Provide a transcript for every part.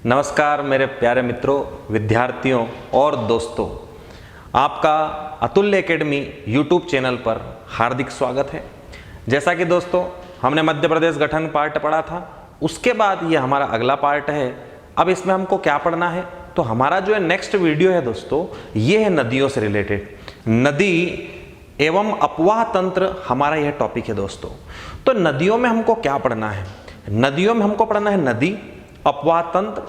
नमस्कार मेरे प्यारे मित्रों, विद्यार्थियों और दोस्तों, आपका अतुल्य एकेडमी यूट्यूब चैनल पर हार्दिक स्वागत है। जैसा कि दोस्तों हमने मध्य प्रदेश गठन पार्ट पढ़ा था, उसके बाद ये हमारा अगला पार्ट है। अब इसमें हमको क्या पढ़ना है, तो हमारा जो है नेक्स्ट वीडियो है दोस्तों, ये है नदियों से रिलेटेड। नदी एवं अपवाह तंत्र हमारा यह टॉपिक है दोस्तों। तो नदियों में हमको क्या पढ़ना है? नदियों में हमको पढ़ना है नदी, अपवाह तंत्र,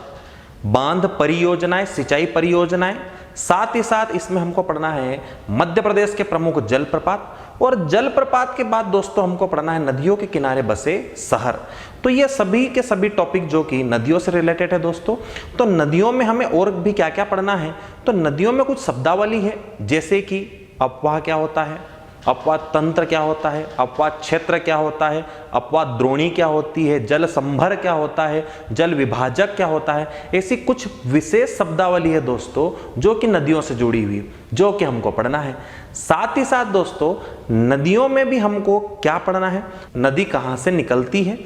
बांध परियोजनाएं, सिंचाई परियोजनाएं, साथ ही साथ इसमें हमको पढ़ना है मध्य प्रदेश के प्रमुख जलप्रपात, और जलप्रपात के बाद दोस्तों हमको पढ़ना है नदियों के किनारे बसे शहर। तो ये सभी के सभी टॉपिक जो कि नदियों से रिलेटेड है दोस्तों। तो नदियों में हमें और भी क्या क्या पढ़ना है, तो नदियों में कुछ शब्दावली है, जैसे कि अपवाह क्या होता है, अपवाह तंत्र क्या होता है, अपवाह क्षेत्र क्या होता है, अपवाह द्रोणी क्या होती है, जल संभर क्या होता है, जल विभाजक क्या होता है। ऐसी कुछ विशेष शब्दावली है दोस्तों जो कि नदियों से जुड़ी हुई, जो कि हमको पढ़ना है। साथ ही साथ दोस्तों नदियों में भी हमको क्या पढ़ना है, नदी कहाँ से निकलती है,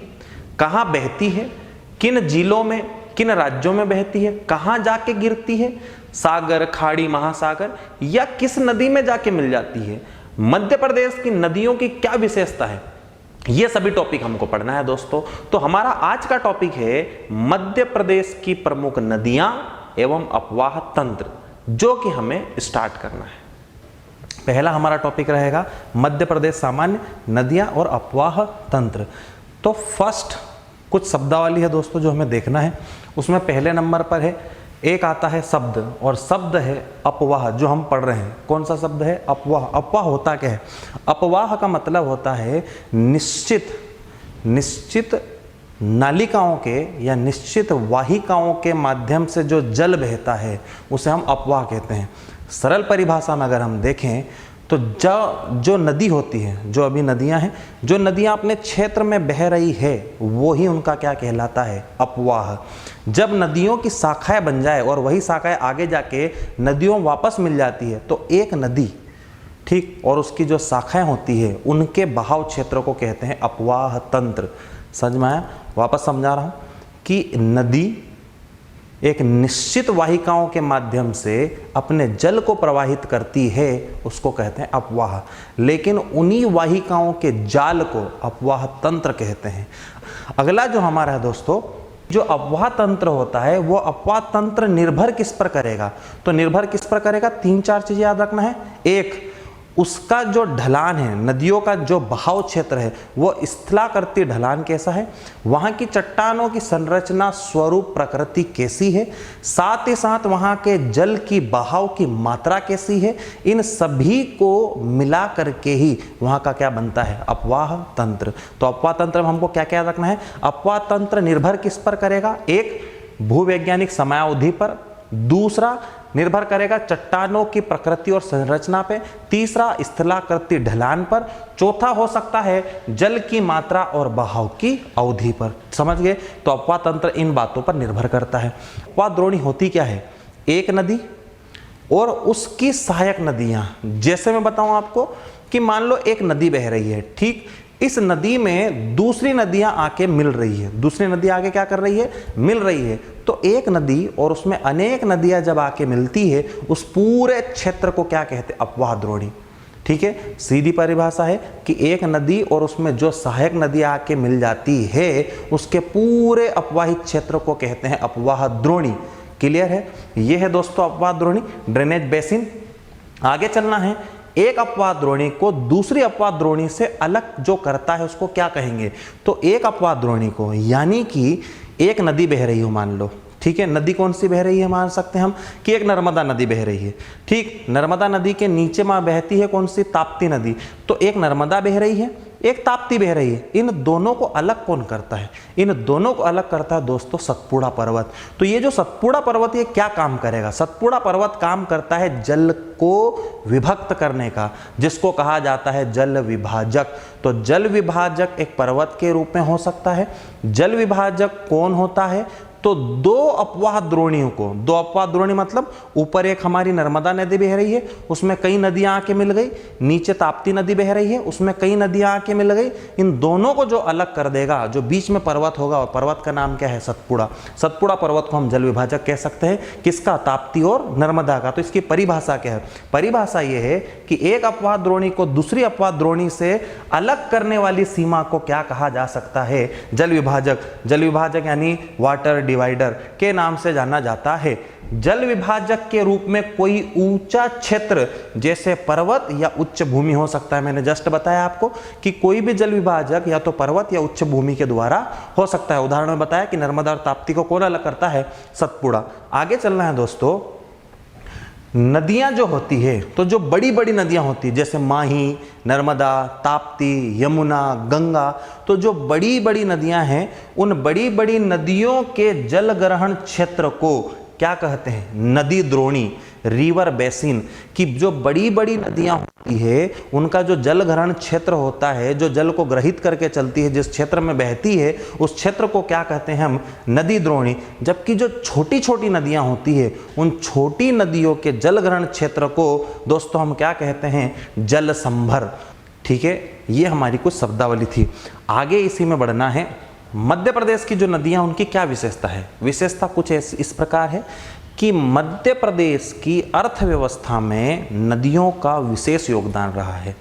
कहाँ बहती है, किन जिलों में, किन राज्यों में बहती है, कहाँ जाके गिरती है, सागर, खाड़ी, महासागर, या किस नदी में जाके मिल जाती है, मध्य प्रदेश की नदियों की क्या विशेषता है, ये सभी टॉपिक हमको पढ़ना है दोस्तों। तो हमारा आज का टॉपिक है मध्य प्रदेश की प्रमुख नदियां एवं अपवाह तंत्र, जो कि हमें स्टार्ट करना है। पहला हमारा टॉपिक रहेगा मध्य प्रदेश सामान्य नदियां और अपवाह तंत्र। तो फर्स्ट कुछ शब्दावली है दोस्तों जो हमें देखना है। उसमें पहले नंबर पर है, एक आता है शब्द, और शब्द है अपवाह, जो हम पढ़ रहे हैं। कौन सा शब्द है? अपवाह। अपवाह होता क्या है? अपवाह का मतलब होता है निश्चित नालिकाओं के या निश्चित वाहिकाओं के माध्यम से जो जल बहता है उसे हम अपवाह कहते हैं। सरल परिभाषा में अगर हम देखें तो जो नदी होती है, जो अभी नदियां हैं, जो नदियां अपने क्षेत्र में बह रही है, वो ही उनका क्या कहलाता है? अपवाह। जब नदियों की शाखाएं बन जाए और वही शाखाएं आगे जाके नदियों वापस मिल जाती है, तो एक नदी, ठीक, और उसकी जो शाखाएं होती है उनके बहाव क्षेत्र को कहते हैं अपवाह तंत्र। समझ में आया? वापस समझा रहा हूं कि नदी एक निश्चित वाहिकाओं के माध्यम से अपने जल को प्रवाहित करती है, उसको कहते हैं अपवाह। लेकिन उन्हीं वाहिकाओं के जाल को अपवाह तंत्र कहते हैं। अगला जो हमारा है दोस्तों, जो अपवाह तंत्र होता है, वो अपवाह तंत्र निर्भर किस पर करेगा? तो निर्भर किस पर करेगा? 3-4 चीजें याद रखना है। एक, उसका जो ढलान है, नदियों का जो बहाव क्षेत्र है, वो स्थलाकृति ढलान कैसा है, वहाँ की चट्टानों की संरचना, स्वरूप, प्रकृति कैसी है, साथ ही साथ वहाँ के जल की बहाव की मात्रा कैसी है, इन सभी को मिला करके ही वहाँ का क्या बनता है? अपवाह तंत्र। तो अपवाह तंत्र में हमको क्या क्या रखना है? अपवाह तंत्र निर्भर किस पर करेगा? एक, भूवैज्ञानिक समयावधि पर। दूसरा, निर्भर करेगा चट्टानों की प्रकृति और संरचना पे। तीसरा, स्थलाकृति ढलान पर। चौथा हो सकता है जल की मात्रा और बहाव की अवधि पर। समझ गए? तो अपवाह तंत्र इन बातों पर निर्भर करता है। अपवाह द्रोणी होती क्या है? एक नदी और उसकी सहायक नदियां। जैसे मैं बताऊं आपको कि मान लो एक नदी बह रही है, ठीक, इस नदी में दूसरी नदियां आके मिल रही है। दूसरी नदी आगे क्या कर रही है? मिल रही है। तो एक नदी और उसमें अनेक नदियां जब आके मिलती है, उस पूरे क्षेत्र को क्या कहते हैं? अपवाह द्रोणी। ठीक है, सीधी परिभाषा है कि एक नदी और उसमें जो सहायक नदियां आके मिल जाती है, उसके पूरे अपवाहित क्षेत्र को कहते हैं अपवाह द्रोणी। क्लियर है? यह है दोस्तों अपवाह द्रोणी, ड्रेनेज बेसिन। आगे चलना है। एक अपवाह द्रोणी को दूसरी अपवाह द्रोणी से अलग जो करता है उसको क्या कहेंगे? तो एक अपवाह द्रोणी को, यानी कि एक नदी बह रही हो मान लो, ठीक है, नदी कौन सी बह रही है? मान सकते हैं हम कि एक नर्मदा नदी बह रही है, ठीक। नर्मदा नदी के नीचे में बहती है कौन सी? ताप्ती नदी। तो एक नर्मदा बह रही है, एक ताप्ती बह रही है। इन दोनों को अलग कौन करता है? इन दोनों को अलग करता है दोस्तों सतपुड़ा पर्वत। तो ये जो सतपुड़ा पर्वत, ये क्या काम करेगा? सतपुड़ा पर्वत काम करता है जल को विभक्त करने का, जिसको कहा जाता है जल विभाजक। तो जल विभाजक एक पर्वत के रूप में हो सकता है। जल विभाजक कौन होता है? तो दो अपवाह द्रोणियों को, दो अपवाह द्रोणी मतलब ऊपर एक हमारी नर्मदा नदी बह रही है, उसमें कई नदियां आके मिल गई, नीचे ताप्ती नदी बह रही है, उसमें कई नदियां आके मिल गई। इन दोनों को जो अलग कर देगा, जो बीच में पर्वत होगा, और पर्वत का नाम क्या है? सतपुड़ा। सतपुड़ा पर्वत को हम जल विभाजक कह सकते हैं। किसका? ताप्ती और नर्मदा का। तो इसकी परिभाषा क्या है? परिभाषा यह है कि एक अपवाह द्रोणी को दूसरी अपवाह द्रोणी से अलग करने वाली सीमा को क्या कहा जा सकता है? जल विभाजक। जल विभाजक यानी वाटर डिवाइडर के नाम से जाना जाता है। जल विभाजक के रूप में कोई ऊंचा क्षेत्र जैसे पर्वत या उच्च भूमि हो सकता है। मैंने जस्ट बताया आपको कि कोई भी जल विभाजक या तो पर्वत या उच्च भूमि के द्वारा हो सकता है। उदाहरण में बताया कि नर्मदा और ताप्ती को कौन अलग करता है? सतपुड़ा। आगे चलना है दोस्तों। नदियां जो होती है, तो जो बड़ी बड़ी नदियां होती है जैसे माही, नर्मदा, ताप्ती, यमुना, गंगा, तो जो बड़ी बड़ी नदियां हैं उन बड़ी बड़ी नदियों के जल ग्रहण क्षेत्र को क्या कहते हैं? नदी द्रोणी, रिवर बेसिन। की जो बड़ी बड़ी नदियां होती है उनका जो जल ग्रहण क्षेत्र होता है, जो जल को ग्रहित करके चलती है, जिस क्षेत्र में बहती है, उस क्षेत्र को क्या कहते हैं हम? नदी द्रोणी। जबकि जो छोटी छोटी नदियां होती है उन छोटी नदियों के जल ग्रहण क्षेत्र को दोस्तों हम क्या कहते हैं? जल संभर। ठीक है, ये हमारी कुछ शब्दावली थी। आगे इसी में बढ़ना है। मध्य प्रदेश की जो नदियां, उनकी क्या विशेषता है? विशेषता कुछ इस प्रकार है कि मध्य प्रदेश की अर्थव्यवस्था में नदियों का विशेष योगदान रहा है।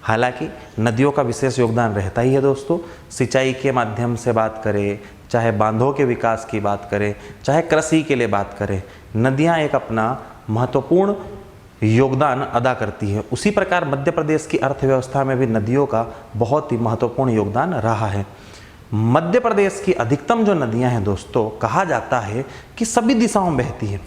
हालांकि नदियों का विशेष योगदान रहता ही है दोस्तों, सिंचाई के माध्यम से बात करें, चाहे बांधों के विकास की बात करें, चाहे कृषि के लिए बात करें, नदियां एक अपना महत्वपूर्ण योगदान अदा करती है। उसी प्रकार मध्य प्रदेश की अर्थव्यवस्था में भी नदियों का बहुत ही महत्वपूर्ण योगदान रहा है। मध्य प्रदेश की अधिकतम जो नदियां हैं दोस्तों, कहा जाता है कि सभी दिशाओं में बहती है।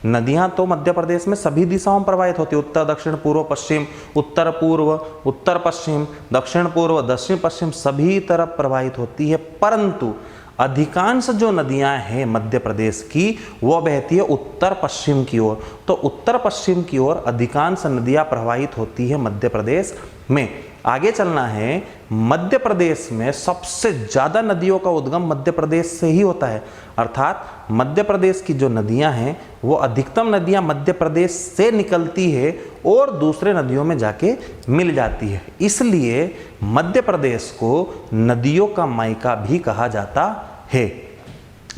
नदियां तो मध्य प्रदेश में सभी दिशाओं में प्रवाहित होती है, उत्तर दक्षिण पूर्व पश्चिम, उत्तर पूर्व उत्तर पश्चिम, दक्षिण पूर्व दक्षिण पश्चिम, सभी तरफ प्रवाहित होती है। परंतु अधिकांश जो नदियां हैं मध्य प्रदेश की, वो बहती है उत्तर पश्चिम की ओर। तो उत्तर पश्चिम की ओर अधिकांश नदियां प्रवाहित होती है मध्य प्रदेश में। आगे चलना है। मध्य प्रदेश में सबसे ज्यादा नदियों का उद्गम मध्य प्रदेश से ही होता है। अर्थात मध्य प्रदेश की जो नदियां हैं वो अधिकतम नदियां मध्य प्रदेश से निकलती है और दूसरे नदियों में जाके मिल जाती है। इसलिए मध्य प्रदेश को नदियों का मायका भी कहा जाता है।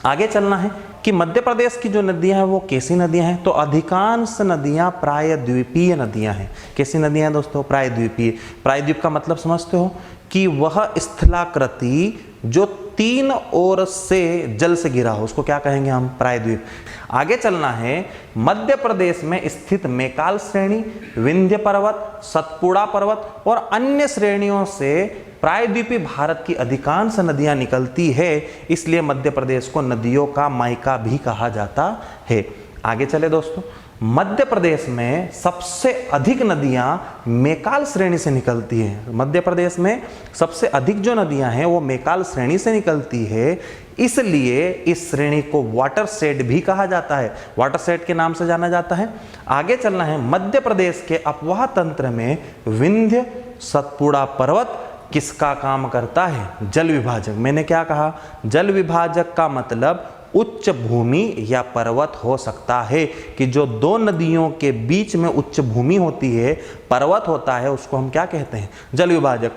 आगे चलना है कि मध्य प्रदेश की जो नदियां हैं वो कैसी नदियां हैं? तो अधिकांश नदियां प्रायद्वीपीय नदियां हैं। कैसी नदियां हैं दोस्तों? प्रायद्वीपीय। प्रायद्वीप का मतलब समझते हो कि वह स्थलाकृति जो तीन ओर से जल से घिरा हो, उसको क्या कहेंगे हम? प्रायद्वीप। आगे चलना है। मध्य प्रदेश में स्थित मैकाल श्रेणी, विंध्य पर्वत, सतपुड़ा पर्वत और अन्य श्रेणियों से प्रायद्वीपीय भारत की अधिकांश नदियां निकलती है। इसलिए मध्य प्रदेश को नदियों का मायका भी कहा जाता है। आगे चले दोस्तों। मध्य प्रदेश में सबसे अधिक नदियां मैकाल श्रेणी से निकलती हैं। मध्य प्रदेश में सबसे अधिक जो नदियां हैं वो मैकाल श्रेणी से निकलती है। इसलिए इस श्रेणी को वाटरशेड भी कहा जाता है, वाटरशेड के नाम से जाना जाता है। आगे चलना है। मध्य प्रदेश के अपवाह तंत्र में विंध्य सतपुड़ा पर्वत किसका काम करता है? जल विभाजक। मैंने क्या कहा? जल विभाजक का मतलब उच्च भूमि या पर्वत हो सकता है कि जो दो नदियों के बीच में उच्च भूमि होती है, पर्वत होता है, उसको हम क्या कहते हैं? जल विभाजक।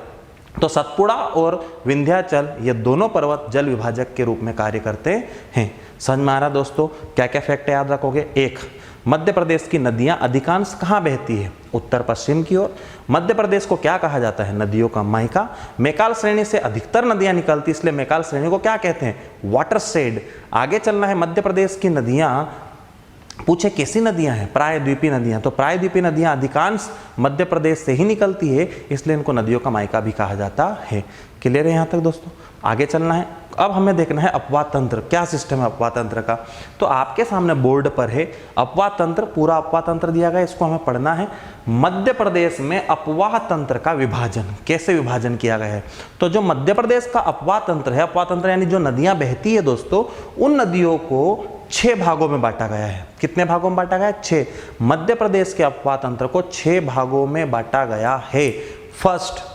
तो सतपुड़ा और विंध्याचल ये दोनों पर्वत जल विभाजक के रूप में कार्य करते हैं। समझ में आ रहा दोस्तों? क्या क्या फैक्ट याद रखोगे? एक, मध्य प्रदेश की नदियां अधिकांश कहाँ बहती है? उत्तर पश्चिम की ओर। मध्य प्रदेश को क्या कहा जाता है? नदियों का मायका। मैकाल श्रेणी से अधिकतर नदियां निकलती, इसलिए मैकाल श्रेणी को क्या कहते हैं? वाटरशेड। आगे चलना है। मध्य प्रदेश की नदियां, पूछे कैसी नदियां हैं? प्रायद्वीपीय नदियां। तो प्रायद्वीपीय नदियां अधिकांश मध्य प्रदेश से ही निकलती है, इसलिए इनको नदियों का मायका भी कहा जाता है। क्लियर है यहाँ तक दोस्तों? आगे चलना है। अब हमें देखना है अपवाह तंत्र, क्या सिस्टम है अपवाह तंत्र का। तो आपके सामने बोर्ड पर है अपवाह तंत्र, पूरा अपवाह तंत्र दिया गया, इसको हमें पढ़ना है। मध्य प्रदेश में अपवाह तंत्र का विभाजन, कैसे विभाजन किया गया है? तो जो मध्य प्रदेश का अपवाह तंत्र है, अपवाह तंत्र यानी जो नदियां बहती है दोस्तों, उन नदियों को 6 भागों में बांटा गया है। कितने भागों में बांटा गया है? 6। मध्य प्रदेश के अपवाह तंत्र को 6 भागों में बांटा गया है। फर्स्ट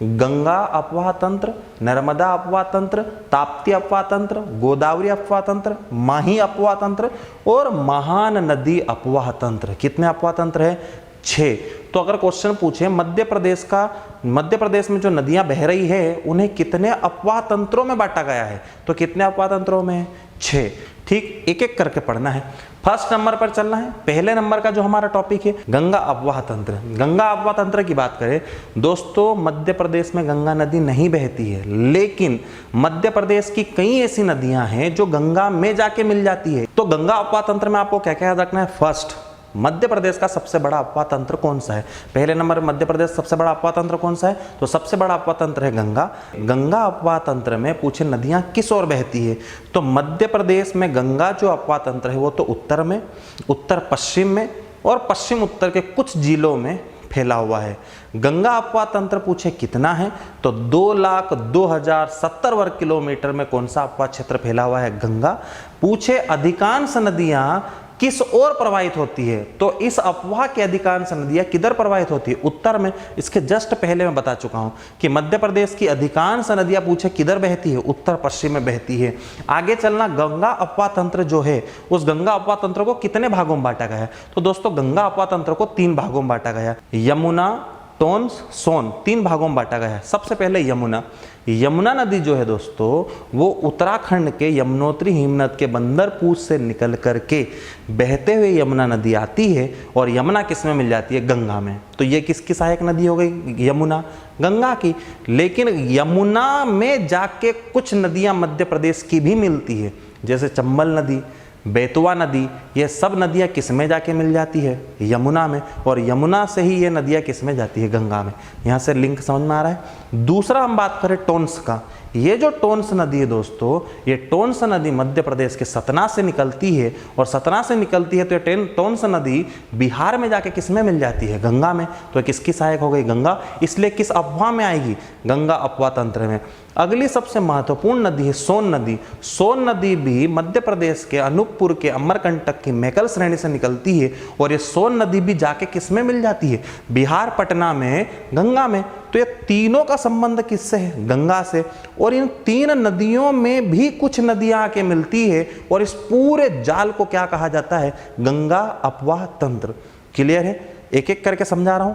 गंगा अपवाह तंत्र, नर्मदा अपवाह तंत्र, ताप्ती अपवाह तंत्र, गोदावरी अपवाह तंत्र, माही अपवाह तंत्र और महान नदी अपवाह तंत्र। कितने अपवाह तंत्र है? 6। तो अगर क्वेश्चन पूछे मध्य प्रदेश में जो नदियां बह रही है उन्हें कितने अपवाह तंत्रों में बांटा गया है? तो कितने अपवाह तंत्रों में? 6। ठीक, एक एक करके पढ़ना है। फर्स्ट नंबर पर चलना है। पहले नंबर का जो हमारा टॉपिक है गंगा अपवाह तंत्र। गंगा अपवाह तंत्र की बात करें दोस्तों, मध्य प्रदेश में गंगा नदी नहीं बहती है, लेकिन मध्य प्रदेश की कई ऐसी नदियां हैं जो गंगा में जाके मिल जाती है। तो गंगा अपवाह तंत्र में आपको क्या क्या याद रखना है? फर्स्ट, मध्य प्रदेश का सबसे बड़ा अपवाह तंत्र कौन सा है? पहले नंबर मध्य प्रदेश सबसे बड़ा अपवाह तंत्र कौन सा है? तो सबसे बड़ा अपवाह तंत्र है गंगा। गंगा अपवाह तंत्र में पूछे नदियां किस ओर बहती है? तो मध्य प्रदेश में गंगा जो अपवाह तंत्र है वो तो उत्तर में, उत्तर पश्चिम में और पश्चिम उत्तर के कुछ जिलों में फैला हुआ है। गंगा अपवाह तंत्र पूछे कितना है? तो 2,02,070 वर्ग किलोमीटर में कौन सा अपवाह क्षेत्र फैला हुआ है? गंगा। पूछे अधिकांश नदियां किस ओर प्रवाहित होती है? तो इस अपवाह की अधिकांश नदियां किधर प्रवाहित होती है? उत्तर में। इसके जस्ट पहले मैं बता चुका हूं कि मध्य प्रदेश की अधिकांश नदियां पूछे किधर बहती है? उत्तर पश्चिम में बहती है। आगे चलना, गंगा अपवाह तंत्र जो है उस गंगा अपवाह तंत्र को कितने भागों में बांटा गया है? तो दोस्तों गंगा अपवाह तंत्र को 3 भागों में बांटा गया। यमुना, टोंस, सोन, 3 भागों में बांटा गया है। सबसे पहले यमुना। यमुना नदी जो है दोस्तों वो उत्तराखंड के यमुनोत्री हिमनद के बंदरपूर से निकल करके बहते हुए यमुना नदी आती है और यमुना किस में मिल जाती है? गंगा में। तो ये किसकी सहायक नदी हो गई? यमुना, गंगा की। लेकिन यमुना में जाके कुछ नदियां मध्य प्रदेश की भी मिलती है, जैसे चंबल नदी, बेतवा नदी, ये सब नदियां किस में जाके मिल जाती है? यमुना में। और यमुना से ही ये नदियां किस में जाती है? गंगा में। यहाँ से लिंक समझ में आ रहा है। दूसरा हम बात करें टोंस का। ये जो टोंस नदी है दोस्तों, ये टोंस नदी मध्य प्रदेश के सतना से निकलती है और सतना से निकलती है तो ये टोंस नदी बिहार में जाके किस में मिल जाती है? गंगा में। तो किसकी सहायक हो गई? गंगा। इसलिए किस अपवाह में आएगी? गंगा अपवाह तंत्र में। अगली सबसे महत्वपूर्ण नदी है सोन नदी। सोन नदी भी मध्य प्रदेश के अनूपपुर के अमरकंटक की मैकल श्रेणी से निकलती है और ये सोन नदी भी जाके किस में मिल जाती है? बिहार, पटना में, गंगा में। तो ये तीनों का संबंध किससे है? गंगा से। और इन 3 नदियों में भी कुछ नदियां आके मिलती है और इस पूरे जाल को क्या कहा जाता है? गंगा अपवाह तंत्र। क्लियर है? एक एक करके समझा रहा हूं।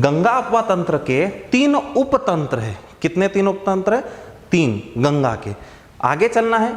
गंगा अपवाह तंत्र के 3 उपतंत्र है। कितने 3 उपतंत्र है? 3 गंगा के। आगे चलना है।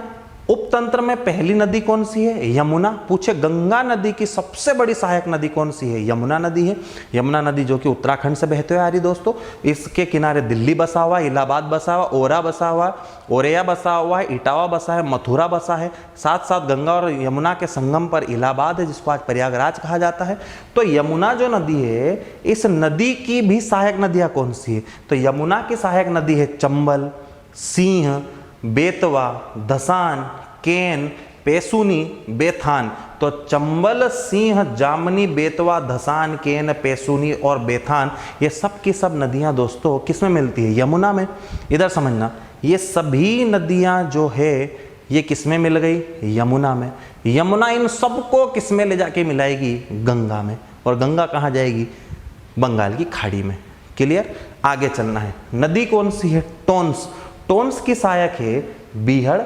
उपतंत्र में पहली नदी कौन सी है? यमुना। पूछे गंगा नदी की सबसे बड़ी सहायक नदी कौन सी है? यमुना नदी है। यमुना नदी जो कि उत्तराखंड से बहते हुए आ रही दोस्तों। इसके किनारे दिल्ली बसा हुआ, इलाहाबाद बसा हुआ, ओरा बसा हुआ, ओरेया बसा हुआ है, इटावा बसा है, मथुरा बसा है। साथ साथ गंगा और यमुना के संगम पर इलाहाबाद है जिसको आज प्रयागराज कहा जाता है। तो यमुना जो नदी है, इस नदी की भी सहायक नदियां कौन सी है? तो यमुना की सहायक नदी है चंबल, सिंह, बेतवा, धसान, केन, पेसुनी, बेथान। तो चंबल, सिंह, जामनी, बेतवा, धसान, केन, पेसुनी और बेथान, ये सब की सब नदियां दोस्तों किस में मिलती है? यमुना में। इधर समझना, ये सभी नदियां जो है ये किस में मिल गई? यमुना में। यमुना इन सबको किस में ले जाके मिलाएगी? गंगा में। और गंगा कहाँ जाएगी? बंगाल की खाड़ी में। क्लियर? आगे चलना है। नदी कौन सी है? टोंस। टोंस की सहायक है बीहड़,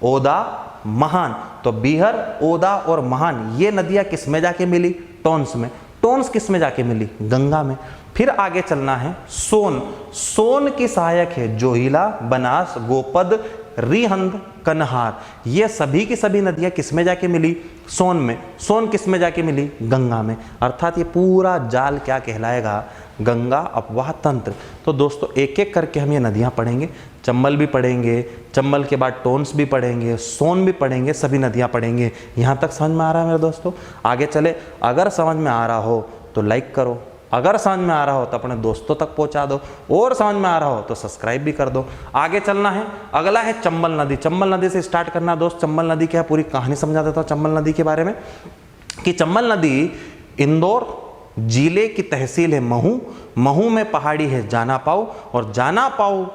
ओदा, महान। तो बीहड़, ओदा और महान ये नदियां किस में जाके मिली? टोंस में। टोंस किस में जाके मिली? गंगा में। फिर आगे चलना है। सोन। सोन की सहायक है जोहिला, बनास, गोपद, रिहंद, कन्हार। ये सभी की सभी नदियां किस में जाके मिली? सोन में। सोन किस में जाके मिली? गंगा में। अर्थात ये पूरा जाल क्या कहलाएगा? गंगा अपवाह तंत्र। तो दोस्तों एक एक करके हम ये नदियां पढ़ेंगे। चंबल भी पढ़ेंगे, चंबल के बाद टोंस भी पढ़ेंगे, सोन भी पढ़ेंगे, सभी नदियां पढ़ेंगे। यहां तक समझ में आ रहा है मेरे दोस्तों? आगे चले। अगर समझ में आ रहा हो तो लाइक करो, अगर समझ में आ रहा हो तो अपने दोस्तों तक पहुंचा दो, और समझ में आ रहा हो तो सब्सक्राइब भी कर दो। आगे चलना है। अगला है चंबल नदी। चंबल नदी से स्टार्ट करना दोस्त। चंबल नदी क्या है पूरी कहानी समझा देता हूं चंबल नदी के बारे में। कि चंबल नदी इंदौर जिले की तहसील है महू। महू में पहाड़ी है जानापाव और जानापाव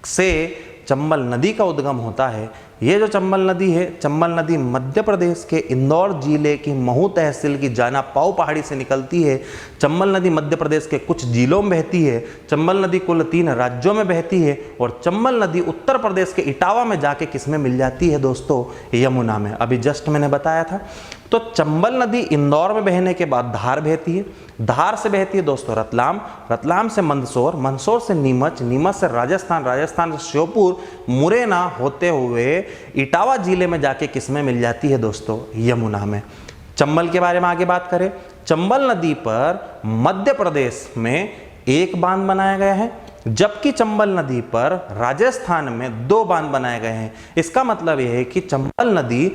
से चंबल नदी का उद्गम होता है। ये जो चंबल नदी है, चंबल नदी मध्य प्रदेश के इंदौर जिले की महू तहसील की जाना पाऊ पहाड़ी से निकलती है। चंबल नदी मध्य प्रदेश के कुछ जिलों में बहती है। चंबल नदी कुल 3 राज्यों में बहती है और चंबल नदी उत्तर प्रदेश के इटावा में जाके किसमें मिल जाती है दोस्तों, यमुना में। अभी जस्ट मैंने बताया था। तो चंबल नदी इंदौर में बहने के बाद धार बहती है, धार से बहती है दोस्तों रतलाम, रतलाम से मंदसौर, मंदसौर से नीमच, नीमच से राजस्थान, राजस्थान से श्योपुर, मुरैना होते हुए इटावा जिले में जाके किसमें मिल जाती है दोस्तों, यमुना में। चंबल के बारे में आगे बात करें, चंबल नदी पर मध्य प्रदेश में एक बांध बनाया गया है, जबकि चंबल नदी पर राजस्थान में 2 बांध बनाए गए हैं। इसका मतलब यह है कि चंबल नदी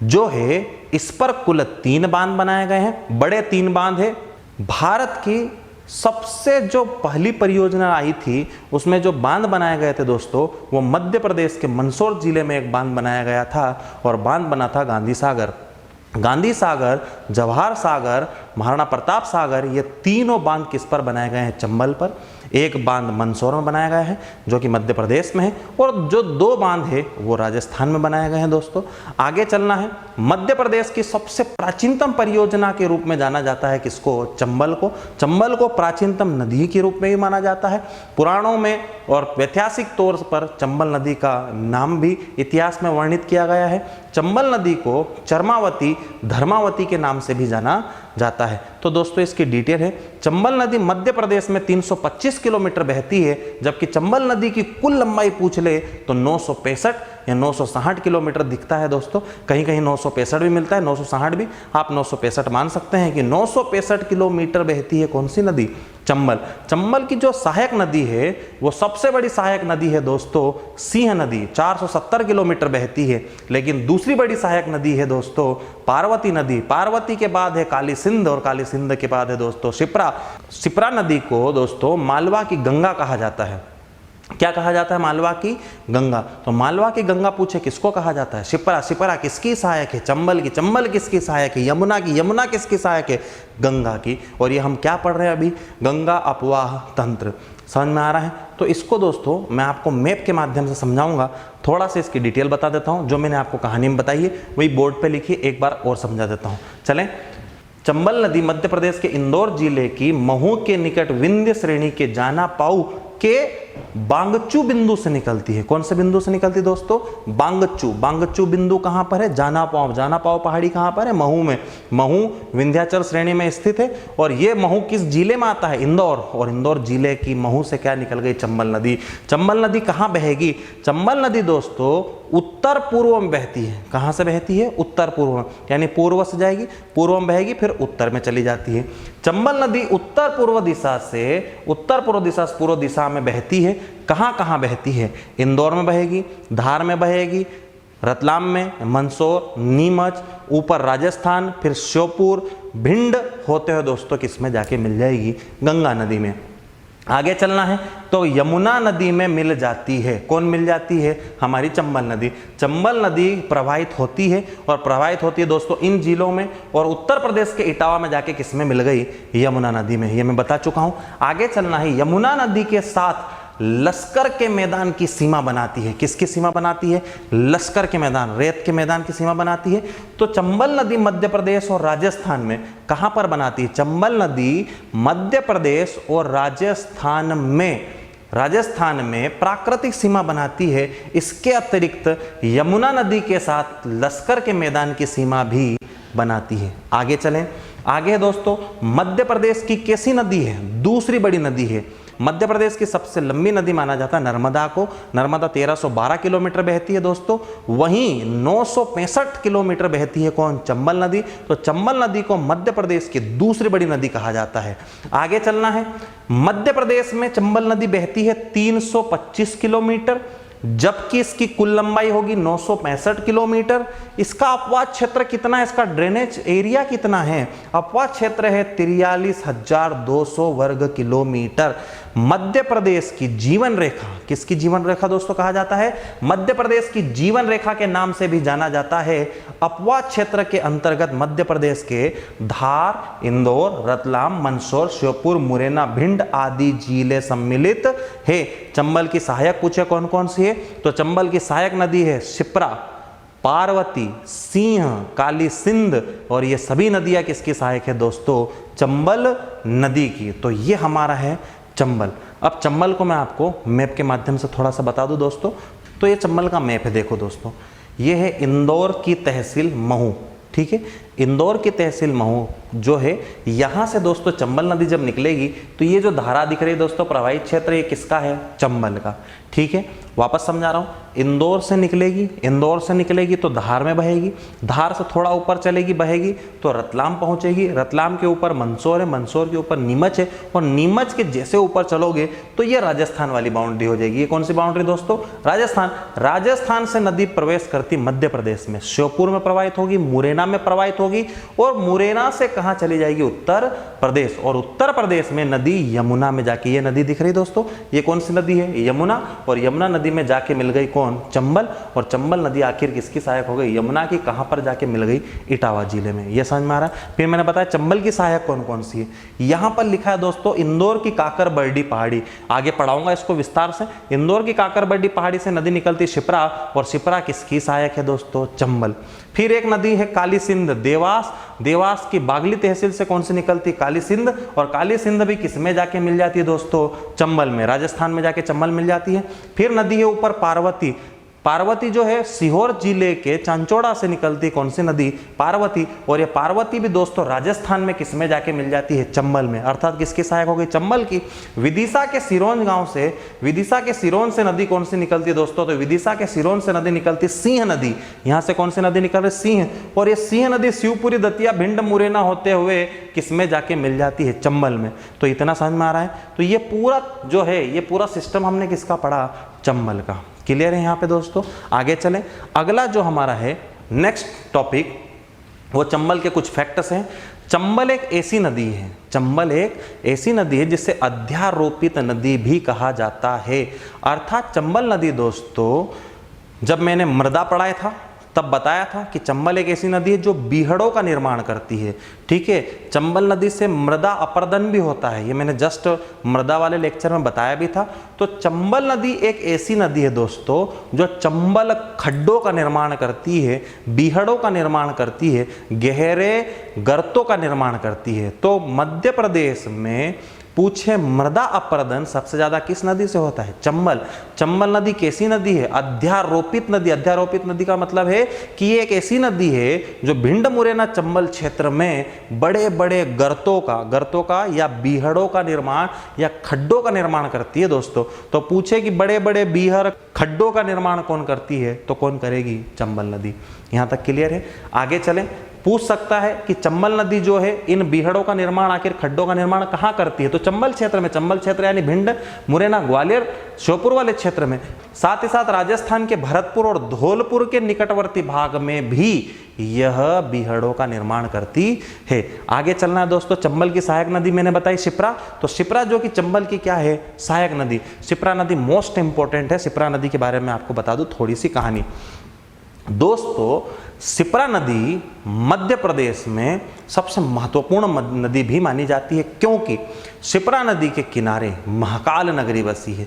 जो है इस पर कुल 3 बांध बनाए गए हैं, बड़े 3 बांध है। भारत की सबसे जो पहली परियोजना आई थी उसमें जो बांध बनाए गए थे दोस्तों, वो मध्य प्रदेश के मंदसौर जिले में एक बांध बनाया गया था और बांध बना था गांधी सागर। गांधी सागर, जवाहर सागर, महाराणा प्रताप सागर, ये तीनों बांध किस पर बनाए गए हैं, चंबल पर। एक बांध मंदसौर में बनाया गया है जो कि मध्य प्रदेश में है, और जो 2 बांध है वो राजस्थान में बनाए गए हैं दोस्तों। आगे चलना है, मध्य प्रदेश की सबसे प्राचीनतम परियोजना के रूप में जाना जाता है किसको, चंबल को। चंबल को प्राचीनतम नदी के रूप में भी माना जाता है पुराणों में, और ऐतिहासिक तौर पर चंबल नदी का नाम भी इतिहास में वर्णित किया गया है। चंबल नदी को चरमावती, धर्मावती के नाम से भी जाना जाता है। तो दोस्तों इसकी डिटेल है, चंबल नदी मध्य प्रदेश में 325 किलोमीटर बहती है, जबकि चंबल नदी की कुल लंबाई पूछ ले तो 965 या 960 किलोमीटर दिखता है दोस्तों। कहीं कहीं 965 भी मिलता है, 960 भी, आप 965 मान सकते हैं कि 965 किलोमीटर बहती है कौन सी नदी, चंबल। चंबल की जो सहायक नदी है वो सबसे बड़ी सहायक नदी है दोस्तों सिंह नदी, 470 किलोमीटर बहती है। लेकिन दूसरी बड़ी सहायक नदी है दोस्तों पार्वती नदी। पार्वती के बाद है काली सिंध, और काली सिंध के बाद है दोस्तों शिप्रा। शिप्रा नदी को दोस्तों मालवा की गंगा कहा जाता है। क्या कहा जाता है, मालवा की गंगा। तो मालवा की गंगा पूछे किसको कहा जाता है, शिप्रा। शिप्रा किसकी सहायक है, चंबल की। चंबल किसकी सहायक है, यमुना की। यमुना किसकी सहायक है, गंगा की। और ये हम क्या पढ़ रहे हैं अभी, गंगा अपवाह तंत्र। समझ में आ रहा है? तो इसको दोस्तों मैं आपको मैप के माध्यम से समझाऊंगा। थोड़ा सा इसकी डिटेल बता देता हूं, जो मैंने आपको कहानी में बताई है वही बोर्ड पे लिखी, एक बार और समझा देता हूं। चलें, चंबल नदी मध्य प्रदेश के इंदौर जिले की महू के निकट विंध्य श्रेणी के जाना पाऊ के बांगचू बिंदु से निकलती है। कौन से बिंदु से निकलती है दोस्तों, बांगचू। बांगचू बिंदु कहां पर है, जाना पाऊ। जाना पाऊ पहाड़ी कहां पर है, महू में। महू विंध्याचल श्रेणी में स्थित है, और ये महू किस जिले में आता है, इंदौर। और इंदौर जिले की महू से क्या निकल गई, चंबल नदी। चंबल नदी कहां बहेगी, चंबल नदी दोस्तों उत्तर पूर्व में बहती है। कहां से बहती है, उत्तर पूर्व में, यानी पूर्व से जाएगी, पूर्व में बहेगी, फिर उत्तर में चली जाती है। चंबल नदी उत्तर पूर्व दिशा से पूर्व दिशा में बहती है। कहां कहां बहती है, इंदौर में बहेगी, धार में बहेगी, रतलाम में, मंदसौर, नीमच, ऊपर राजस्थान, फिर श्योपुर, भिंड होते हुए दोस्तों किसमें जाके मिल जाएगी, गंगा नदी में। आगे चलना है तो यमुना नदी में मिल जाती है। कौन मिल जाती है, हमारी चंबल नदी। चंबल नदी प्रवाहित होती है, और प्रवाहित होती है दोस्तों इन जिलों में, और उत्तर प्रदेश के इटावा में जाके किसमें मिल गई, यमुना नदी में। ये मैं बता चुका हूं। आगे चलना है, यमुना नदी के साथ लश्कर के मैदान की सीमा बनाती है। किसकी सीमा बनाती है, लश्कर के मैदान, रेत के मैदान की सीमा बनाती है। तो चंबल नदी मध्य प्रदेश और राजस्थान में कहां पर बनाती है, चंबल नदी मध्य प्रदेश और राजस्थान में प्राकृतिक सीमा बनाती है। इसके अतिरिक्त यमुना नदी के साथ लश्कर के मैदान की सीमा भी बनाती है। आगे चलें, आगे दोस्तों मध्य प्रदेश की कैसी नदी है, दूसरी बड़ी नदी है। मध्य प्रदेश की सबसे लंबी नदी माना जाता है नर्मदा को। नर्मदा 1312 किलोमीटर बहती है दोस्तों। वहीं 965 किलोमीटर बहती है कौन, चंबल नदी। तो चंबल नदी को मध्य प्रदेश की दूसरी बड़ी नदी कहा जाता है। आगे चलना है, मध्य प्रदेश में चंबल नदी बहती है 325 किलोमीटर, जबकि इसकी कुल लंबाई होगी 965 किलोमीटर। इसका अपवाद क्षेत्र कितना है, इसका ड्रेनेज एरिया कितना है, अपवाद क्षेत्र है 43,200 वर्ग किलोमीटर। मध्य प्रदेश की जीवन रेखा, किसकी जीवन रेखा दोस्तों कहा जाता है, मध्य प्रदेश की जीवन रेखा के नाम से भी जाना जाता है अपवा क्षेत्र के अंतर्गत मध्य प्रदेश के धार, इंदौर, रतलाम, मंदसौर, श्योपुर, मुरैना, भिंड आदि जिले सम्मिलित है। चंबल की सहायक पूछे कौन कौन सी है, तो चंबल की सहायक नदी है शिप्रा, पार्वती, सिंह, काली सिंध, और ये सभी नदियां किसकी सहायक है दोस्तों, चंबल नदी की। तो ये हमारा है चंबल। अब चंबल को मैं आपको मैप के माध्यम से थोड़ा सा बता दूं दोस्तों। तो ये चंबल का मैप है, देखो दोस्तों, ये है इंदौर की तहसील महू, ठीक है। इंदौर की तहसील महू जो है, यहाँ से दोस्तों चंबल नदी जब निकलेगी तो ये जो धारा दिख रही है दोस्तों प्रवाहित क्षेत्र, ये किसका है, चंबल का, ठीक है। वापस समझा रहा हूँ, इंदौर से निकलेगी तो धार में बहेगी, धार से थोड़ा ऊपर चलेगी बहेगी तो रतलाम पहुँचेगी, रतलाम के ऊपर मंदसौर है, मंदसौर के ऊपर नीमच है, और नीमच के जैसे ऊपर चलोगे तो ये राजस्थान वाली बाउंड्री हो जाएगी। ये कौन सी बाउंड्री दोस्तों, राजस्थान से नदी प्रवेश करती मध्य प्रदेश में, श्योपुर में प्रवाहित होगी, मुरैना में प्रवाहित होगी, और मुरैना से कहां चली जाएगी, उत्तर प्रदेश, और उत्तर प्रदेश में नदी यमुना में जाके, ये नदी दिख रही दोस्तों, ये कौन सी नदी है, यमुना, और यमुना नदी में जाके मिल गई कौन, चंबल, और चंबल नदी आखिर किसकी सहायक हो गई, यमुना की। कहां पर जाके मिल गई, इटावा जिले में। ये समझ में आ रहा है। फिर मैंने बताया चंबल की सहायक कौन कौन सी है, यहां पर लिखा है दोस्तों इंदौर की काकर बर्डी पहाड़ी, आगे पढ़ाऊंगा इसको विस्तार से। इंदौर की काकर बर्डी पहाड़ी से नदी निकलती शिप्रा, और शिप्रा किसकी सहायक है दोस्तों, चंबल। फिर एक नदी है काली सिंध, देवास की बागली तहसील से कौन सी निकलती, काली सिंध, और काली सिंध भी किस में जाके मिल जाती है दोस्तों, चंबल में, राजस्थान में जाके चंबल मिल जाती है। फिर नदी है ऊपर पार्वती जो है सीहोर जिले के चांचौड़ा से निकलती कौन सी नदी, पार्वती, और ये पार्वती भी दोस्तों राजस्थान में किस में जाके मिल जाती है, चंबल में, अर्थात किसकी सहायक हो गई, चंबल की। विदिशा के सिरोंज से नदी कौन सी निकलती है दोस्तों, तो विदिशा के सिरोंज से नदी निकलती सिंह नदी, यहां से कौन सी नदी निकल रही, सिंह, और ये सिंह नदी शिवपुरी, दतिया, भिंड, मुरैना होते हुए किस में जाके मिल जाती है, चंबल में। तो इतना समझ में आ रहा है। तो ये पूरा जो है, ये पूरा सिस्टम हमने किसका पढ़ा, चंबल का। क्लियर है यहाँ पे दोस्तों। आगे चलें, अगला जो हमारा है नेक्स्ट टॉपिक, वो चंबल के कुछ फैक्ट्स हैं। चंबल एक ऐसी नदी है जिसे अध्यारोपित नदी भी कहा जाता है। अर्थात चंबल नदी दोस्तों, जब मैंने मृदा पढ़ाया था तब बताया था कि चंबल एक ऐसी नदी है जो बीहड़ों का निर्माण करती है, ठीक है। चंबल नदी से मृदा अपर्दन भी होता है, ये मैंने जस्ट मृदा वाले लेक्चर में बताया भी था। तो चंबल नदी एक ऐसी नदी है दोस्तों जो चंबल खड्डों का निर्माण करती है, बीहड़ों का निर्माण करती है, गहरे गर्तों का निर्माण करती है। तो मध्य प्रदेश में पूछे मृदा अपर्दन सबसे ज्यादा किस नदी से होता है, चंबल नदी कैसी नदी है, अध्यारोपित नदी का मतलब है कि ये एक ऐसी नदी है जो भिंड, मुरैना, चंबल क्षेत्र में बड़े बड़े गर्तों का या बीहड़ों का निर्माण या खड्डों का निर्माण करती है दोस्तों। तो पूछे कि बड़े बड़े बीहड़ खड्डों का निर्माण कौन करती है, तो कौन करेगी, चंबल नदी। यहां तक क्लियर है। आगे चलें, पूछ सकता है कि चंबल नदी जो है इन बीहड़ों का निर्माण, आखिर खड्डों का निर्माण कहां करती है, तो चंबल क्षेत्र में, चंबल क्षेत्र यानी भिंड, मुरैना, ग्वालियर, श्योपुर वाले क्षेत्र में। साथ ही साथ राजस्थान के भरतपुर और धौलपुर के निकटवर्ती भाग में भी यह बीहड़ों का निर्माण करती है। आगे चलना है दोस्तों। चंबल की सहायक नदी मैंने बताई शिप्रा, तो शिप्रा जो कि चंबल की क्या है, सहायक नदी। शिप्रा नदी मोस्ट इंपॉर्टेंट है। शिप्रा नदी के बारे में आपको बता दूं थोड़ी सी कहानी दोस्तों। शिप्रा नदी मध्य प्रदेश में सबसे महत्वपूर्ण नदी भी मानी जाती है, क्योंकि शिप्रा नदी के किनारे महाकाल नगरी बसी है।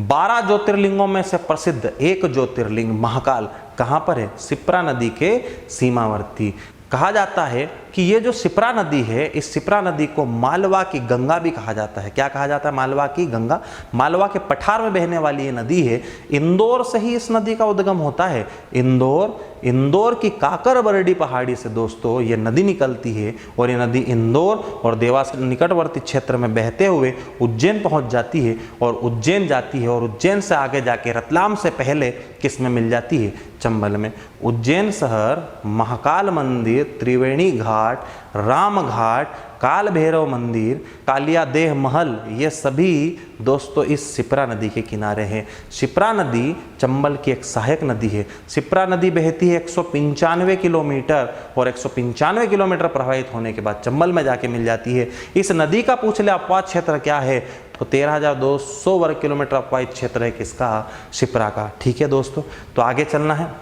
12 ज्योतिर्लिंगों में से प्रसिद्ध एक ज्योतिर्लिंग महाकाल कहां पर है, शिप्रा नदी के सीमावर्ती। कहा जाता है कि ये जो शिप्रा नदी है, इस शिप्रा नदी को मालवा की गंगा भी कहा जाता है। क्या कहा जाता है, मालवा की गंगा। मालवा के पठार में बहने वाली ये नदी है। इंदौर से ही इस नदी का उद्गम होता है। इंदौर की काकर बरडी पहाड़ी से दोस्तों ये नदी निकलती है, और ये नदी इंदौर और देवास निकटवर्ती क्षेत्र में बहते हुए उज्जैन पहुंच जाती है, और उज्जैन जाती है, और उज्जैन से आगे जाके रतलाम से पहले किस में मिल जाती है, चंबल में। उज्जैन शहर, महाकाल मंदिर, त्रिवेणी घाट, राम घाट, काल भैरव मंदिर, कालिया देह महल, ये सभी दोस्तों इस शिप्रा नदी के किनारे हैं। शिप्रा नदी चंबल की एक सहायक नदी है। शिप्रा नदी बहती है 195 किलोमीटर, और 195 किलोमीटर प्रवाहित होने के बाद चंबल में जाके मिल जाती है। इस नदी का पूछ ले अपवाद क्षेत्र क्या है, तो 13,200 वर्ग किलोमीटर अपवाहित क्षेत्र है किसका, शिप्रा का। ठीक है दोस्तों, तो आगे चलना है।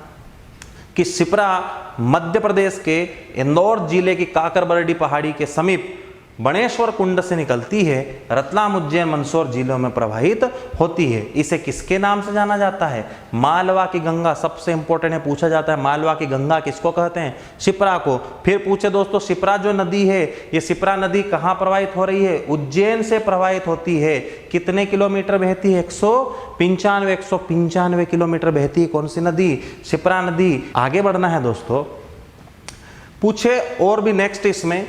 कि शिप्रा मध्य प्रदेश के इंदौर जिले की काकरबरडी पहाड़ी के समीप बणेश्वर कुंड से निकलती है, रतलाम, उज्जैन, मंदसौर जिलों में प्रवाहित होती है। इसे किसके नाम से जाना जाता है? मालवा की गंगा। सबसे इंपॉर्टेंट है, पूछा जाता है मालवा की गंगा किसको कहते हैं? शिप्रा को। फिर पूछे दोस्तों, शिप्रा जो नदी है, ये शिप्रा नदी कहाँ प्रवाहित हो रही है? उज्जैन से प्रवाहित होती है। कितने किलोमीटर बहती है? 195 किलोमीटर बहती है। कौन सी नदी? शिप्रा नदी। आगे बढ़ना है दोस्तों, पूछे और भी नेक्स्ट इसमें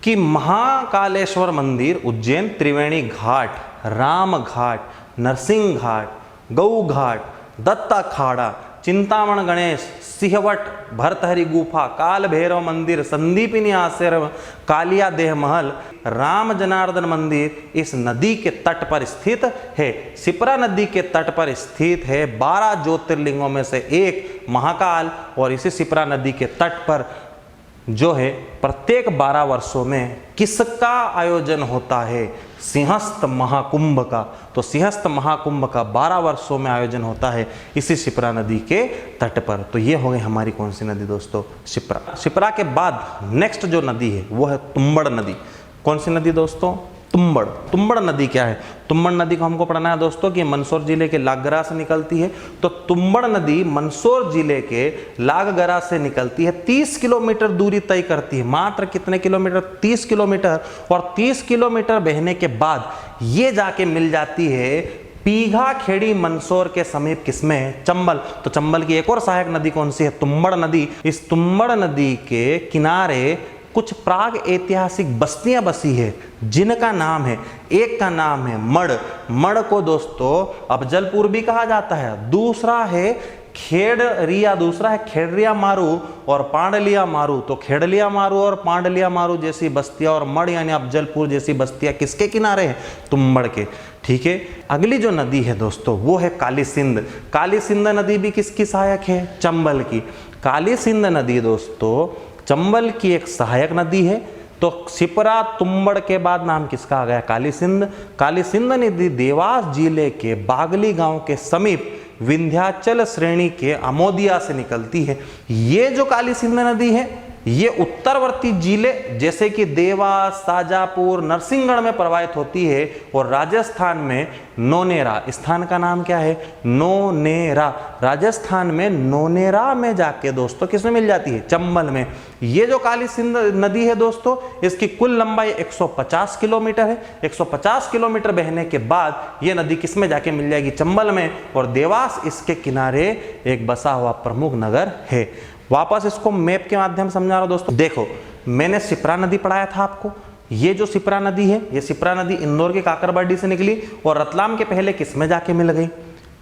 कि महाकालेश्वर मंदिर उज्जैन, त्रिवेणी घाट, राम घाट, नरसिंह घाट, गौ घाट, दत्ता खाड़ा, चिंतामण गणेश, सिंहवट, भरतहरि गुफा, काल भैरव मंदिर, संदीपिनी आश्रम, कालिया देह महल, राम जनार्दन मंदिर इस नदी के तट पर स्थित है। शिप्रा नदी के तट पर स्थित है। 12 ज्योतिर्लिंगों में से एक महाकाल, और इसी शिप्रा नदी के तट पर जो है प्रत्येक 12 वर्षों में किसका आयोजन होता है? सिंहस्थ महाकुंभ का। तो सिंहस्थ महाकुंभ का 12 वर्षों में आयोजन होता है इसी शिप्रा नदी के तट पर। तो ये हो गई हमारी कौन सी नदी दोस्तों? शिप्रा। शिप्रा के बाद नेक्स्ट जो नदी है वो है तुंबड़ नदी। कौन सी नदी दोस्तों? तुंबड़। तुंबड़ नदी क्या है? तुंबड़ नदी को हमको पढ़ना है दोस्तों कि मंदसौर जिले के लागगरा से निकलती है। तो तुंबड़ नदी मंदसौर जिले के लागगरा से निकलती है, 30 किलोमीटर दूरी तय करती है। मात्र कितने किलोमीटर? 30 किलोमीटर। और 30 किलोमीटर बहने के बाद ये जाके मिल जाती है पीघा खेड़ी मंदसौर के समीप। किसमें? चंबल। तो चंबल की एक और सहायक नदी कौन सी है? तुंबड़ नदी। इस तुंबड़ नदी के किनारे कुछ प्राग ऐतिहासिक बस्तियां बसी है जिनका नाम है, एक का नाम है मड़। मड़ को दोस्तों अफजलपुर भी कहा जाता है। दूसरा है खेड़रिया, दूसरा है खेड़रिया मारू और पांडलिया मारू। तो खेड़लिया मारू और पांडलिया मारू जैसी बस्तियां और मड़ यानी अफजलपुर जैसी बस्तियां किसके किनारे हैं? तुंबड़ के। ठीक है। अगली जो नदी है दोस्तों वो है काली सिंध। काली सिंध नदी भी किसकी सहायक है? चंबल की। काली सिंध नदी दोस्तों चंबल की एक सहायक नदी है। तो शिप्रा तुंबड़ के बाद नाम किसका आ गया? काली सिंध। काली सिंध नदी देवास जिले के बागली गांव के समीप विंध्याचल श्रेणी के अमोदिया से निकलती है। ये जो काली सिंध नदी है ये उत्तरवर्ती जिले जैसे कि देवास, शाजापुर, नरसिंहगढ़ में प्रवाहित होती है। और राजस्थान में नोनेरा, स्थान का नाम क्या है? नोनेरा। राजस्थान में नोनेरा में जाके दोस्तों किसमें मिल जाती है? चंबल में। ये जो काली सिंध नदी है दोस्तों इसकी कुल लंबाई 150 किलोमीटर है। 150 किलोमीटर बहने के बाद ये नदी किसमें जाके मिल जाएगी? चंबल में। और देवास इसके किनारे एक बसा हुआ प्रमुख नगर है। वापस इसको मैप के माध्यम समझा रहा हूं दोस्तों। देखो मैंने शिप्रा नदी पढ़ाया था आपको। ये जो शिप्रा नदी है ये शिप्रा नदी इंदौर के काकरबरडी से निकली और रतलाम के पहले किसमें जाके मिल गई?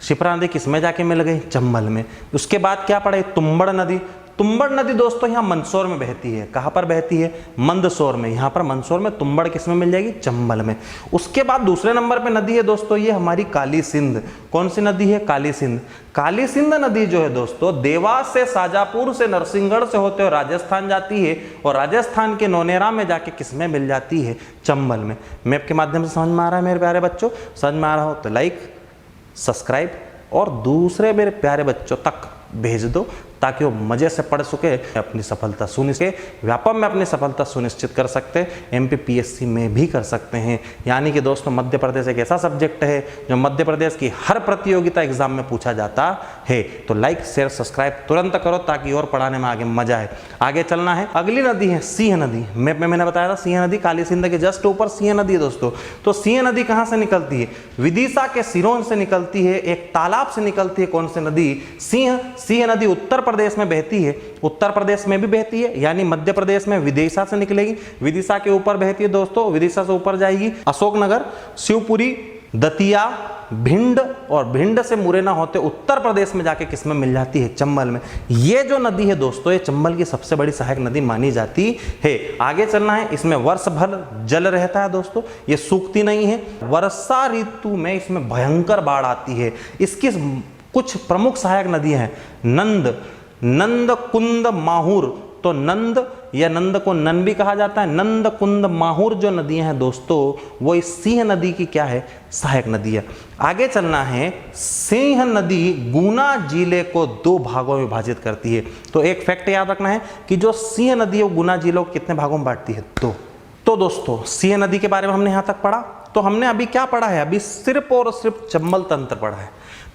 शिप्रा नदी किसमें जाके मिल गई? चंबल में। उसके बाद क्या पढ़े? तुंबड़ नदी। तुंबड़ नदी दोस्तों यहाँ मंदसौर में बहती है। कहाँ पर बहती है? मंदसौर में। यहाँ पर मंदसौर में। तुंबड़ किसमें मिल जाएगी? चंबल में। उसके बाद दूसरे नंबर पे नदी है दोस्तों ये हमारी काली सिंध। कौन सी नदी है? काली सिंध। काली सिंध नदी जो है दोस्तों देवास से, शाजापुर से, नरसिंहगढ़ से होते हुए राजस्थान जाती है और राजस्थान के नोनेरा में जाके किसमें मिल जाती है? चंबल में। मैप के माध्यम से समझ में आ रहा है मेरे प्यारे बच्चों? समझ में आ रहा हो तो लाइक, सब्सक्राइब और दूसरे मेरे प्यारे बच्चों तक भेज दो ताकि वो मजे से पढ़ सके, अपनी सफलता सुनिश्चित, व्यापम में अपनी सफलता सुनिश्चित कर सकते हैं, एमपीपीएससी में भी कर सकते हैं। यानी कि दोस्तों मध्य प्रदेश एक ऐसा सब्जेक्ट है जो मध्य प्रदेश की हर प्रतियोगिता एग्जाम में पूछा जाता है। तो लाइक, शेयर, सब्सक्राइब तुरंत करो ताकि और पढ़ाने में आगे मजा है। आगे चलना है। अगली नदी है सिंह नदी। मैप में मैंने बताया था सिंह नदी काली सिंध के जस्ट ऊपर सिंह नदी है दोस्तों। तो सिंह नदी कहाँ से निकलती है? विदिशा के सिरोंज से निकलती है। एक तालाब से निकलती है। कौन सी नदी? सिंह नदी उत्तर प्रदेश में बहती है। उत्तर प्रदेश में भी बहती है यानी मध्य प्रदेश में विदिशा से निकलेगी। विदिशा के ऊपर बहती है दोस्तों। विदिशा से ऊपर जाएगी अशोकनगर, शिवपुरी, दतिया, भिंड और भिंड से मुरैना होते उत्तर प्रदेश में जाके किसमें मिल जाती है? चंबल में। ये जो नदी है दोस्तों ये चंबल की सबसे बड़ी सहायक नदी मानी जाती है। आगे चलना है। इसमें वर्ष भर जल रहता है दोस्तों, ये सूखती नहीं है। वर्षा ऋतु में इसमें भयंकर बाढ़ आती है। इसकी कुछ प्रमुख सहायक नदियां हैं नंद, कुंद, माहुर, तो नंद या नंद को नन भी कहा जाता है, नंद कुंद माहुर जो नदियां हैं दोस्तों वो इस सिंह नदी की क्या है, सहायक नदी है। आगे चलना है, सिंह नदी गुना जिले को 2 भागों में विभाजित करती है। तो एक फैक्ट याद रखना है कि जो सिंह नदी है वो गुना जिलों को कितने भागों में बांटती है, 2। तो दोस्तों सिंह नदी के बारे में हमने यहां तक पढ़ा। तो हमने अभी क्या पढ़ा है, अभी सिर्फ और सिर्फ चंबल तंत्र पढ़ा है।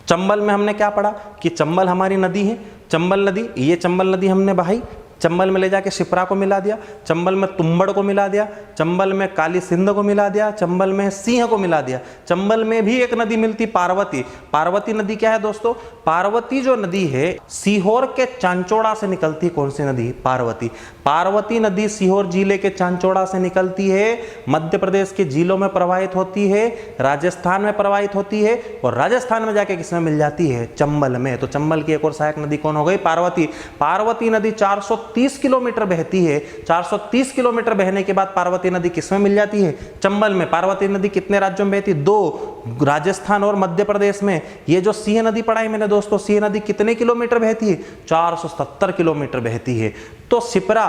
चंबल में हमने क्या पढ़ा कि चंबल हमारी नदी है, चंबल नदी, ये चंबल नदी हमने बहाई, चंबल में ले जाके शिप्रा को मिला दिया, चंबल में तुंबड़ को मिला दिया, चंबल में काली सिंध को मिला दिया, चंबल में सिंह को मिला दिया। चंबल में भी एक नदी मिलती पार्वती। पार्वती नदी क्या है दोस्तों, पार्वती जो नदी है सीहोर के चांचौड़ा से निकलती, कौन सी नदी, पार्वती। पार्वती नदी सीहोर जिले के चांचौड़ा से निकलती है, मध्य प्रदेश के जिलों में प्रवाहित होती है, राजस्थान में प्रवाहित होती है और राजस्थान में जाके किसमें मिल जाती है, चंबल में। तो चंबल की एक और सहायक नदी कौन हो गई, पार्वती। पार्वती नदी 430 किलोमीटर बहती है। 430 किलोमीटर बहने के बाद पार्वती नदी किसमें मिल जाती है, चंबल में। पार्वती नदी कितने राज्यों में बहती, 2, राजस्थान और मध्य प्रदेश में। ये जो सिंह नदी पढ़ाई मैंने दोस्तों, सिंह नदी कितने किलोमीटर बहती है, 470 किलोमीटर बहती है। तो शिप्रा,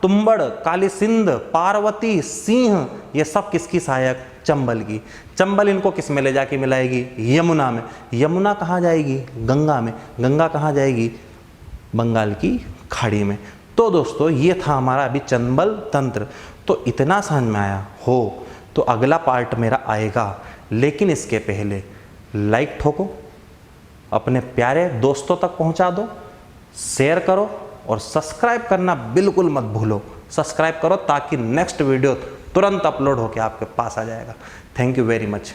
तुंबड़, काली सिंध, पार्वती, सिंह, ये सब किसकी सहायक, चंबल की। चंबल इनको किस में ले जाके मिलाएगी, यमुना में। यमुना कहाँ जाएगी, गंगा में। गंगा कहाँ जाएगी, बंगाल की खाड़ी में। तो दोस्तों ये था हमारा अभी चंबल तंत्र। तो इतना समझ में आया हो तो अगला पार्ट मेरा आएगा, लेकिन इसके पहले लाइक ठोको, अपने प्यारे दोस्तों तक पहुंचा दो, शेयर करो और सब्सक्राइब करना बिल्कुल मत भूलो। सब्सक्राइब करो ताकि नेक्स्ट वीडियो तुरंत अपलोड होकर आपके पास आ जाएगा। Thank you very much.